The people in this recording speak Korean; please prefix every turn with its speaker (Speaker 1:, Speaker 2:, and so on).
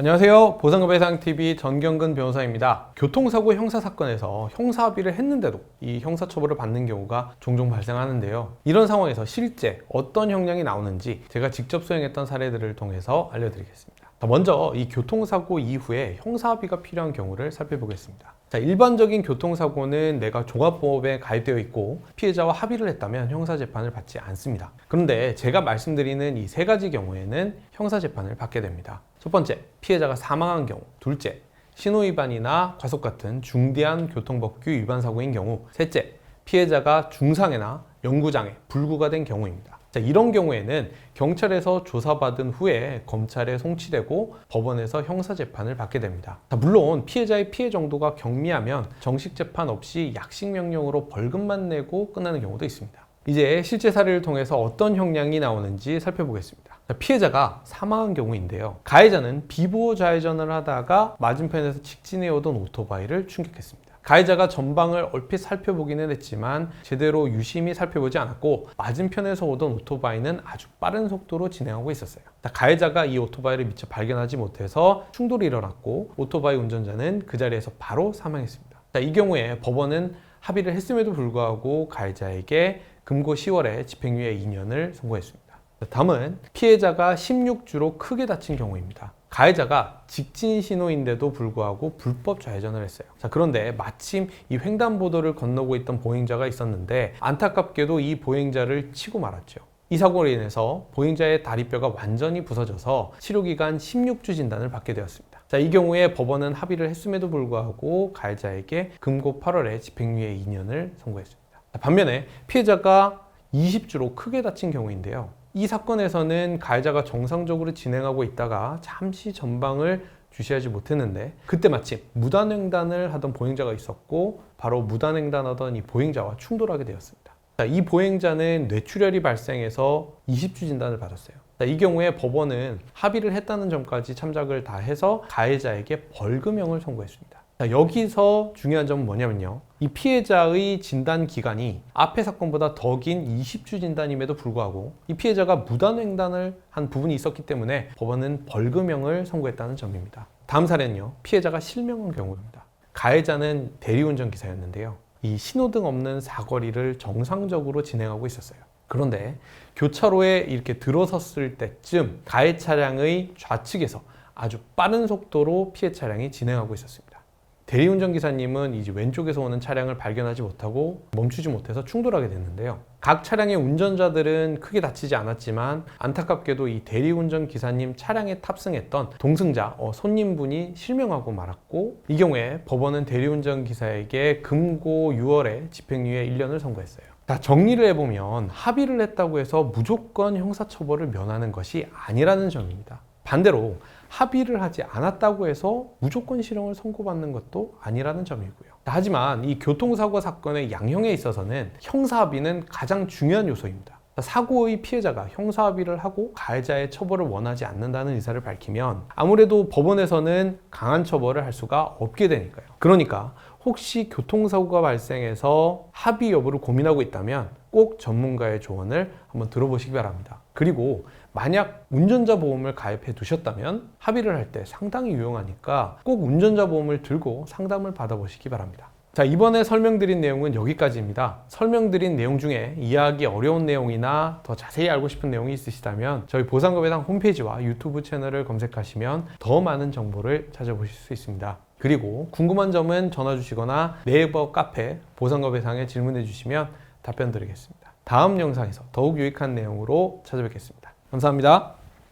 Speaker 1: 안녕하세요. 보상금배상TV 전경근 변호사입니다. 교통사고 형사사건에서 형사합의를 했는데도 이 형사처벌을 받는 경우가 종종 발생하는데요. 이런 상황에서 실제 어떤 형량이 나오는지 제가 직접 수행했던 사례들을 통해서 알려드리겠습니다. 먼저 이 교통사고 이후에 형사합의가 필요한 경우를 살펴보겠습니다. 일반적인 교통사고는 내가 종합보험에 가입되어 있고 피해자와 합의를 했다면 형사재판을 받지 않습니다. 그런데 제가 말씀드리는 이 세 가지 경우에는 형사재판을 받게 됩니다. 첫 번째, 피해자가 사망한 경우. 둘째, 신호위반이나 과속 같은 중대한 교통법규 위반 사고인 경우. 셋째, 피해자가 중상해나 영구장애, 불구가 된 경우입니다. 이런 경우에는 경찰에서 조사받은 후에 검찰에 송치되고 법원에서 형사재판을 받게 됩니다. 물론 피해자의 피해 정도가 경미하면 정식 재판 없이 약식명령으로 벌금만 내고 끝나는 경우도 있습니다. 이제 실제 사례를 통해서 어떤 형량이 나오는지 살펴보겠습니다. 피해자가 사망한 경우인데요. 가해자는 비보호 좌회전을 하다가 맞은편에서 직진해 오던 오토바이를 충격했습니다. 가해자가 전방을 얼핏 살펴보기는 했지만 제대로 유심히 살펴보지 않았고 맞은편에서 오던 오토바이는 아주 빠른 속도로 진행하고 있었어요. 가해자가 이 오토바이를 미처 발견하지 못해서 충돌이 일어났고 오토바이 운전자는 그 자리에서 바로 사망했습니다. 이 경우에 법원은 합의를 했음에도 불구하고 가해자에게 금고 10월에 집행유예 2년을 선고했습니다. 다음은 피해자가 16주로 크게 다친 경우입니다. 가해자가 직진 신호인데도 불구하고 불법 좌회전을 했어요. 그런데 마침 이 횡단보도를 건너고 있던 보행자가 있었는데 안타깝게도 이 보행자를 치고 말았죠. 이 사고로 인해서 보행자의 다리뼈가 완전히 부서져서 치료기간 16주 진단을 받게 되었습니다. 이 경우에 법원은 합의를 했음에도 불구하고 가해자에게 금고 8월에 집행유예 2년을 선고했습니다. 반면에 피해자가 20주로 크게 다친 경우인데요. 이 사건에서는 가해자가 정상적으로 진행하고 있다가 잠시 전방을 주시하지 못했는데 그때 마침 무단횡단을 하던 보행자가 있었고 바로 무단횡단하던 이 보행자와 충돌하게 되었습니다. 이 보행자는 뇌출혈이 발생해서 20주 진단을 받았어요. 이 경우에 법원은 합의를 했다는 점까지 참작을 다 해서 가해자에게 벌금형을 선고했습니다. 여기서 중요한 점은 뭐냐면요. 이 피해자의 진단 기간이 앞의 사건보다 더 긴 20주 진단임에도 불구하고 이 피해자가 무단횡단을 한 부분이 있었기 때문에 법원은 벌금형을 선고했다는 점입니다. 다음 사례는요. 피해자가 실명한 경우입니다. 가해자는 대리운전 기사였는데요. 이 신호등 없는 사거리를 정상적으로 진행하고 있었어요. 그런데 교차로에 이렇게 들어섰을 때쯤 가해 차량의 좌측에서 아주 빠른 속도로 피해 차량이 진행하고 있었습니다. 대리운전 기사님은 이제 왼쪽에서 오는 차량을 발견하지 못하고 멈추지 못해서 충돌하게 됐는데요. 각 차량의 운전자들은 크게 다치지 않았지만 안타깝게도 이 대리운전 기사님 차량에 탑승했던 동승자 손님분이 실명하고 말았고 이 경우에 법원은 대리운전 기사에게 금고 6월에 집행유예 1년을 선고했어요. 정리를 해보면 합의를 했다고 해서 무조건 형사처벌을 면하는 것이 아니라는 점입니다. 반대로 합의를 하지 않았다고 해서 무조건 실형을 선고받는 것도 아니라는 점이고요. 하지만 이 교통사고 사건의 양형에 있어서는 형사합의는 가장 중요한 요소입니다. 사고의 피해자가 형사합의를 하고 가해자의 처벌을 원하지 않는다는 의사를 밝히면 아무래도 법원에서는 강한 처벌을 할 수가 없게 되니까요. 그러니까 혹시 교통사고가 발생해서 합의 여부를 고민하고 있다면 꼭 전문가의 조언을 한번 들어보시기 바랍니다. 그리고 만약 운전자 보험을 가입해 두셨다면 합의를 할 때 상당히 유용하니까 꼭 운전자 보험을 들고 상담을 받아보시기 바랍니다. 이번에 설명드린 내용은 여기까지입니다. 설명드린 내용 중에 이해하기 어려운 내용이나 더 자세히 알고 싶은 내용이 있으시다면 저희 보상금배상 홈페이지와 유튜브 채널을 검색하시면 더 많은 정보를 찾아보실 수 있습니다. 그리고 궁금한 점은 전화 주시거나 네이버 카페 보상금배상에 질문해 주시면 답변 드리겠습니다. 다음 영상에서 더욱 유익한 내용으로 찾아뵙겠습니다. 감사합니다.